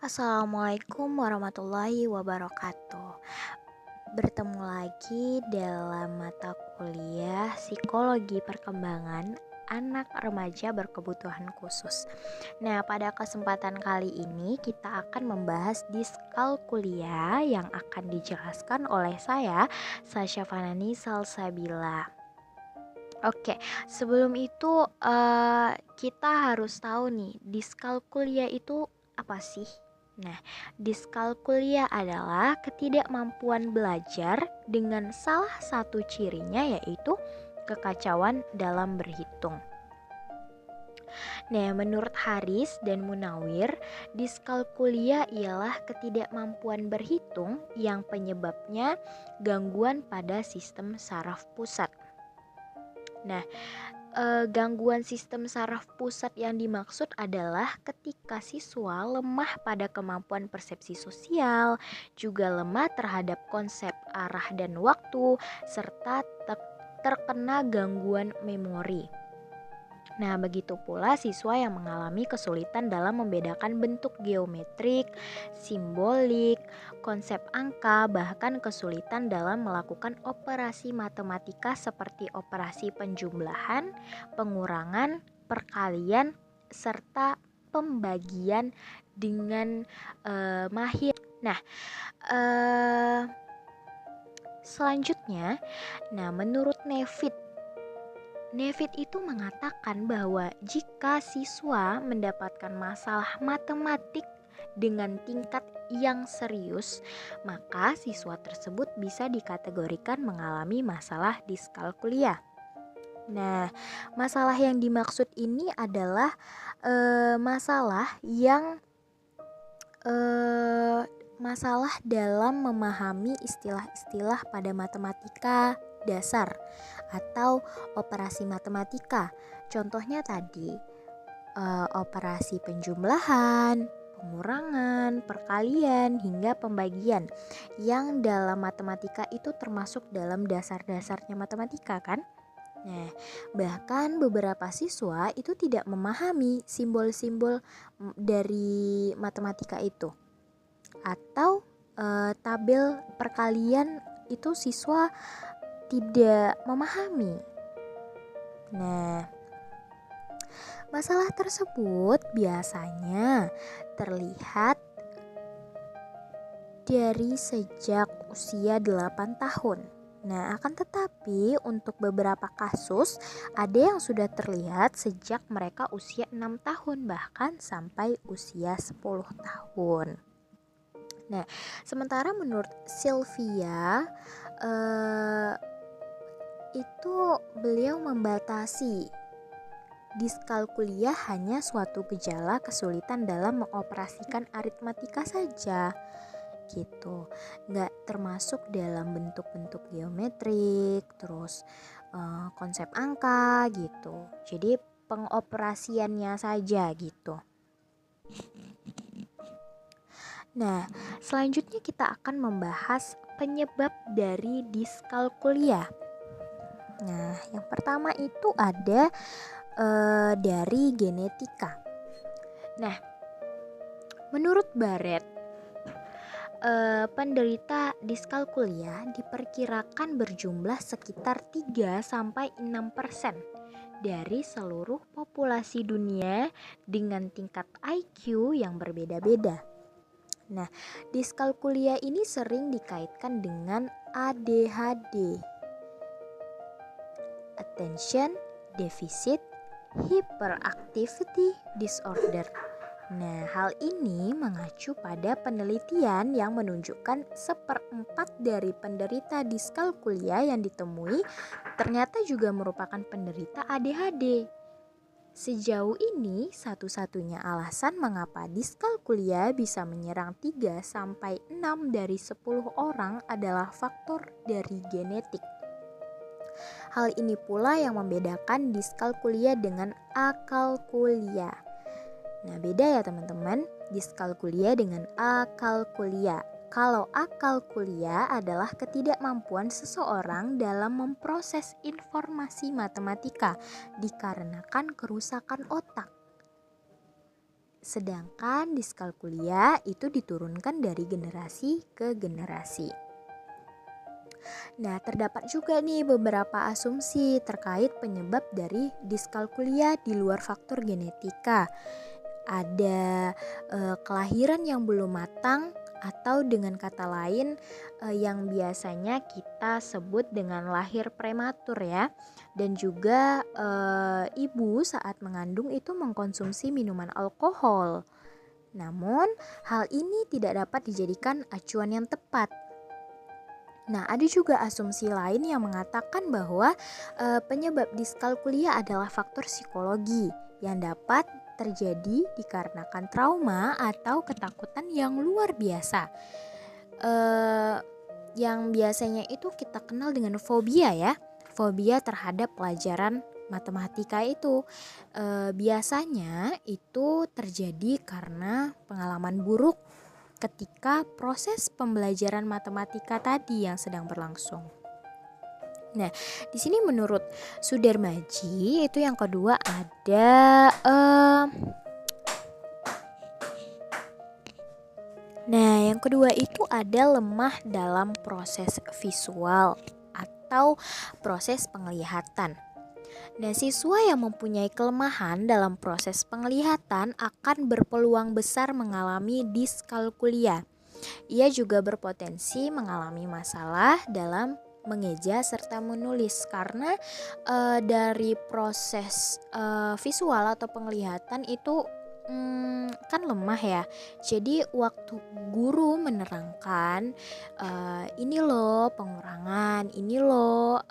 Assalamualaikum warahmatullahi wabarakatuh. Bertemu lagi dalam mata kuliah Psikologi Perkembangan Anak Remaja Berkebutuhan Khusus. Nah, pada kesempatan kali ini kita akan membahas diskalkulia yang akan dijelaskan oleh saya, Sasha Fanani Salsabila. Oke, sebelum itu kita harus tahu nih, diskalkulia itu apa sih? Nah, diskalkulia adalah ketidakmampuan belajar dengan salah satu cirinya yaitu kekacauan dalam berhitung. Nah, menurut Haris dan Munawir, diskalkulia ialah ketidakmampuan berhitung yang penyebabnya gangguan pada sistem saraf pusat. Nah, gangguan sistem saraf pusat yang dimaksud adalah ketika siswa lemah pada kemampuan persepsi sosial, juga lemah terhadap konsep arah dan waktu, serta terkena gangguan memori. Nah, begitu pula siswa yang mengalami kesulitan dalam membedakan bentuk geometrik, simbolik, konsep angka, bahkan kesulitan dalam melakukan operasi matematika seperti operasi penjumlahan, pengurangan, perkalian, serta pembagian dengan mahir. Nah, selanjutnya, menurut Nevid itu mengatakan bahwa jika siswa mendapatkan masalah matematik dengan tingkat yang serius, maka siswa tersebut bisa dikategorikan mengalami masalah diskalkulia. Nah, masalah yang dimaksud ini adalah masalah dalam memahami istilah-istilah pada matematika dasar atau operasi matematika. Contohnya tadi operasi penjumlahan, pengurangan, perkalian, hingga pembagian yang dalam matematika itu termasuk dalam dasar-dasarnya matematika kan? Nah, bahkan beberapa siswa itu tidak memahami simbol-simbol dari matematika itu. Atau tabel perkalian itu siswa tidak memahami. Nah, masalah tersebut biasanya terlihat dari sejak usia 8 tahun. Nah, akan tetapi untuk beberapa kasus ada yang sudah terlihat sejak mereka usia 6 tahun bahkan sampai usia 10 tahun. Nah, sementara menurut Sylvia itu beliau membatasi diskalkulia hanya suatu gejala kesulitan dalam mengoperasikan aritmatika saja gitu, nggak termasuk dalam bentuk-bentuk geometrik, terus konsep angka gitu. Jadi pengoperasiannya saja gitu. Nah, selanjutnya kita akan membahas penyebab dari diskalkulia. Nah, yang pertama itu ada dari genetika. Nah, menurut Barrett, penderita diskalkulia diperkirakan berjumlah sekitar 3-6% dari seluruh populasi dunia dengan tingkat IQ yang berbeda-beda. Nah, diskalkulia ini sering dikaitkan dengan ADHD, Attention Deficit Hyperactivity Disorder. Nah, hal ini mengacu pada penelitian yang menunjukkan 1/4 dari penderita diskalkulia yang ditemui ternyata juga merupakan penderita ADHD. Sejauh ini, satu-satunya alasan mengapa diskalkulia bisa menyerang 3-6 dari 10 orang adalah faktor dari genetik. Hal ini pula yang membedakan diskalkulia dengan akalkulia. Nah, beda ya teman-teman, diskalkulia dengan akalkulia. Kalau akalkulia adalah ketidakmampuan seseorang dalam memproses informasi matematika dikarenakan kerusakan otak. sedangkan diskalkulia itu diturunkan dari generasi ke generasi. Nah, terdapat juga nih beberapa asumsi terkait penyebab dari diskalkulia di luar faktor genetika. Ada kelahiran yang belum matang, atau dengan kata lain yang biasanya kita sebut dengan lahir prematur ya. Dan juga ibu saat mengandung itu mengkonsumsi minuman alkohol. Namun hal ini tidak dapat dijadikan acuan yang tepat. Nah, ada juga asumsi lain yang mengatakan bahwa penyebab diskalkulia adalah faktor psikologi yang dapat terjadi dikarenakan trauma atau ketakutan yang luar biasa. Yang biasanya itu kita kenal dengan fobia ya. Fobia terhadap pelajaran matematika itu biasanya itu terjadi karena pengalaman buruk ketika proses pembelajaran matematika tadi yang sedang berlangsung. Nah, di sini menurut Sudarmaji itu yang kedua ada yang kedua itu ada lemah dalam proses visual atau proses penglihatan. Nah, siswa yang mempunyai kelemahan dalam proses penglihatan akan berpeluang besar mengalami diskalkulia. Ia juga berpotensi mengalami masalah dalam mengeja serta menulis karena dari proses visual atau penglihatan itu kan lemah ya. Jadi waktu guru menerangkan ini loh pengurangan, ini loh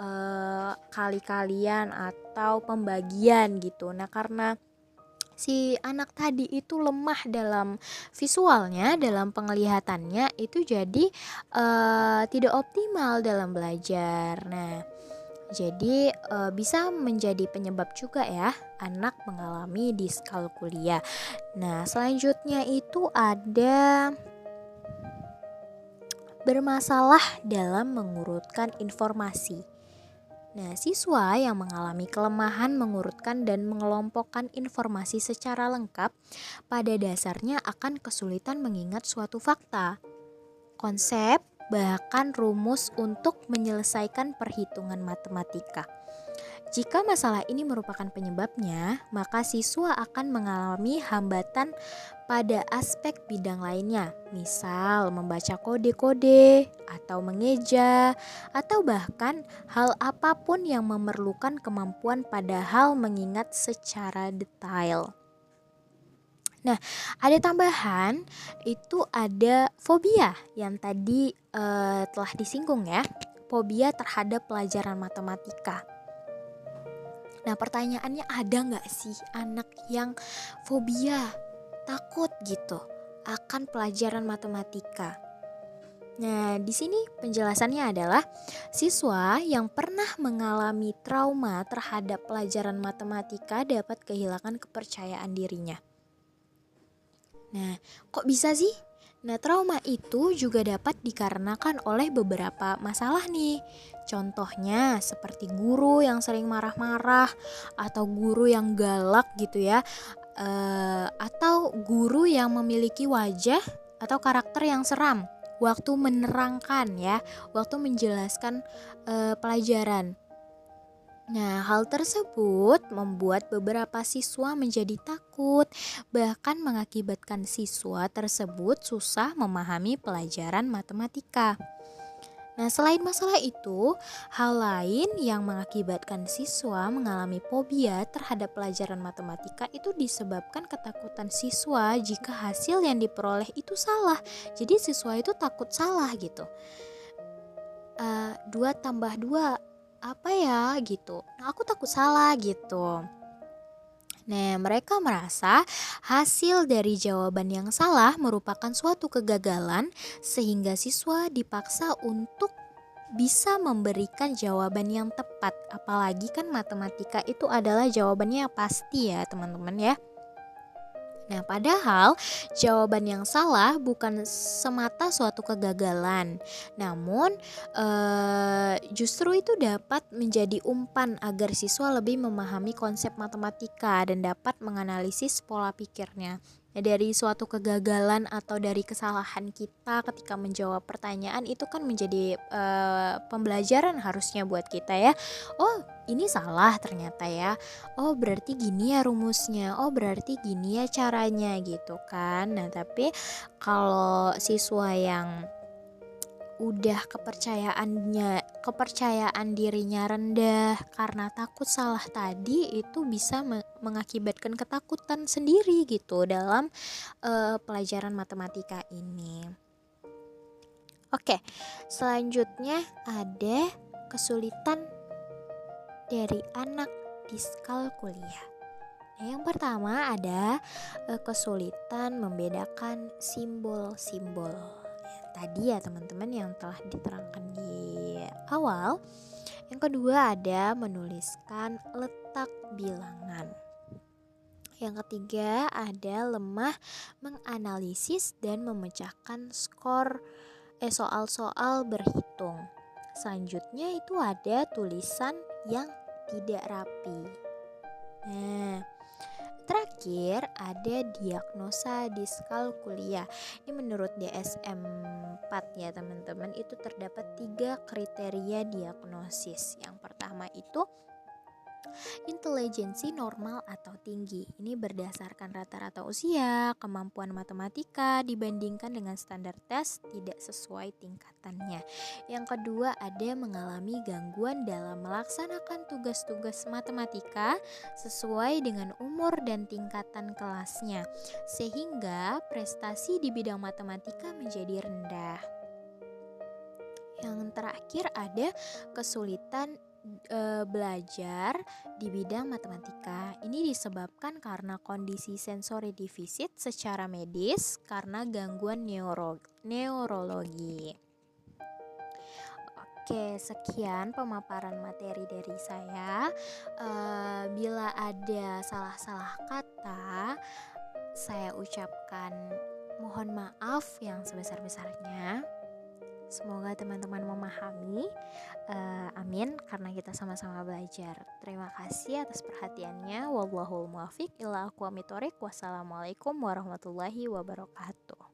kali-kalian atau pembagian gitu. Nah, karena si anak tadi itu lemah dalam visualnya, dalam penglihatannya, itu jadi tidak optimal dalam belajar. Nah, jadi bisa menjadi penyebab juga ya anak mengalami diskalkulia. Nah, selanjutnya itu ada bermasalah dalam mengurutkan informasi. Nah, siswa yang mengalami kelemahan mengurutkan dan mengelompokkan informasi secara lengkap pada dasarnya akan kesulitan mengingat suatu fakta, konsep, bahkan rumus untuk menyelesaikan perhitungan matematika. Jika masalah ini merupakan penyebabnya, maka siswa akan mengalami hambatan pada aspek bidang lainnya, misal membaca kode-kode atau mengeja, atau bahkan hal apapun yang memerlukan kemampuan pada hal mengingat secara detail. Nah, ada tambahan, itu ada fobia yang tadi telah disinggung ya, fobia terhadap pelajaran matematika. Nah, pertanyaannya, ada nggak sih anak yang fobia, takut gitu akan pelajaran matematika? Nah, di sini penjelasannya adalah siswa yang pernah mengalami trauma terhadap pelajaran matematika dapat kehilangan kepercayaan dirinya. Nah, kok bisa sih? Nah, trauma itu juga dapat dikarenakan oleh beberapa masalah nih. Contohnya seperti guru yang sering marah-marah, atau guru yang galak gitu ya, atau guru yang memiliki wajah atau karakter yang seram waktu menerangkan ya, waktu menjelaskan pelajaran. Nah, hal tersebut membuat beberapa siswa menjadi takut, bahkan mengakibatkan siswa tersebut susah memahami pelajaran matematika. Nah, selain masalah itu, hal lain yang mengakibatkan siswa mengalami fobia terhadap pelajaran matematika itu disebabkan ketakutan siswa jika hasil yang diperoleh itu salah. Jadi siswa itu takut salah gitu. 2 tambah 2 apa ya gitu. Nah, aku takut salah gitu. Nah, mereka merasa hasil dari jawaban yang salah merupakan suatu kegagalan sehingga siswa dipaksa untuk bisa memberikan jawaban yang tepat. Apalagi kan matematika itu adalah jawabannya yang pasti ya, teman-teman ya. Nah, padahal jawaban yang salah bukan semata suatu kegagalan, namun justru itu dapat menjadi umpan agar siswa lebih memahami konsep matematika dan dapat menganalisis pola pikirnya. Nah, dari suatu kegagalan atau dari kesalahan kita ketika menjawab pertanyaan itu kan menjadi pembelajaran harusnya buat kita ya. Oh, ini salah ternyata ya. Oh, berarti gini ya rumusnya. Oh, berarti gini ya caranya gitu kan. Nah, tapi kalau siswa yang udah kepercayaan dirinya rendah karena takut salah tadi, itu bisa mengakibatkan ketakutan sendiri gitu dalam pelajaran matematika ini. Oke, selanjutnya ada kesulitan dari anak diskalkulia. Nah, yang pertama ada kesulitan membedakan simbol-simbol. Tadi ya teman-teman yang telah diterangkan di awal. Yang kedua ada menuliskan letak bilangan. Yang ketiga ada lemah menganalisis dan memecahkan soal-soal berhitung. Selanjutnya itu ada tulisan yang tidak rapi. Nah, terakhir ada diagnosa diskalkulia. Ini menurut DSM 4 ya teman-teman, itu terdapat 3 kriteria diagnosis. Yang pertama itu intelijensi normal atau tinggi. Ini berdasarkan rata-rata usia, kemampuan matematika dibandingkan dengan standar tes tidak sesuai tingkatannya. Yang kedua ada mengalami gangguan dalam melaksanakan tugas-tugas matematika sesuai dengan umur dan tingkatan kelasnya, sehingga prestasi di bidang matematika menjadi rendah. Yang terakhir ada kesulitan belajar di bidang matematika. Ini disebabkan karena kondisi sensori defisit secara medis karena gangguan neurologi. Oke, sekian pemaparan materi dari saya. Bila ada salah-salah kata, saya ucapkan mohon maaf yang sebesar-besarnya. Semoga teman-teman memahami. Amin, karena kita sama-sama belajar. Terima kasih atas perhatiannya. Wallahul muwaffiq ila aqwamit thoriq. Wassalamualaikum warahmatullahi wabarakatuh.